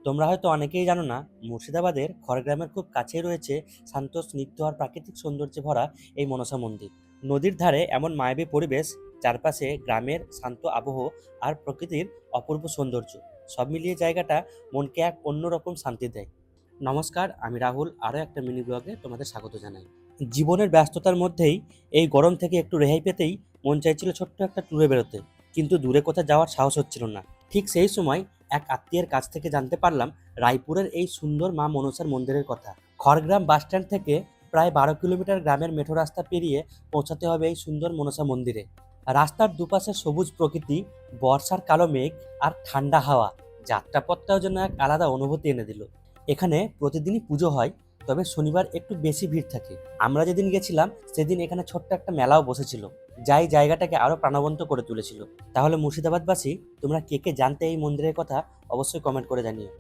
তোমরা হয়তো অনেকেই জানো না, মুর্শিদাবাদের খড়গ্রামের খুব কাছেই রয়েছে শান্ত স্নিগ্ধ আর প্রাকৃতিক সৌন্দর্যে ভরা এই মনসা মন্দির। নদীর ধারে এমন মায়াবী পরিবেশ, চারপাশে গ্রামের শান্ত আবহ আর প্রকৃতির অপূর্ব সৌন্দর্য, সব মিলিয়ে জায়গাটা মনকে এক অন্যরকম শান্তি দেয়। নমস্কার, আমি রাহুল, আরও একটা মিনি ব্লগে তোমাদের স্বাগত জানাই। জীবনের ব্যস্ততার মধ্যেই এই গরম থেকে একটু রেহাই পেতেই মন চাইছিল ছোট্ট একটা ট্যুরে বেরোতে, কিন্তু দূরে কোথাও যাওয়ার সাহস হচ্ছিল না। ঠিক সেই সময় এক আত্মীয়ের কাছ থেকে জানতে পারলাম রায়পুরের এই সুন্দর মা মনসার মন্দিরের কথা। খড়গ্রাম বাসস্ট্যান্ড থেকে প্রায় 12 কিলোমিটার গ্রামের মেঠো রাস্তা পেরিয়ে পৌঁছাতে হবে এই সুন্দর মনসা মন্দিরে। রাস্তার দুপাশে সবুজ প্রকৃতি, বর্ষার কালো মেঘ আর ঠান্ডা হাওয়া যাত্রাপথটাও যেন এক আলাদা অনুভূতি এনে দিল। এখানে প্রতিদিনই পুজো হয়, তবে শনিবার একটু বেশি ভিড় থাকে। আমরা যেদিন গেছিলাম সেদিন এখানে ছোট্ট একটা মেলাও বসেছিল, যা এই জায়গাটাকে আরো প্রাণবন্ত করে তুলেছিল। তাহলে মুর্শিদাবাদবাসী, তোমরা কে কে জানতে এই মন্দিরের কথা অবশ্যই কমেন্ট করে জানিও।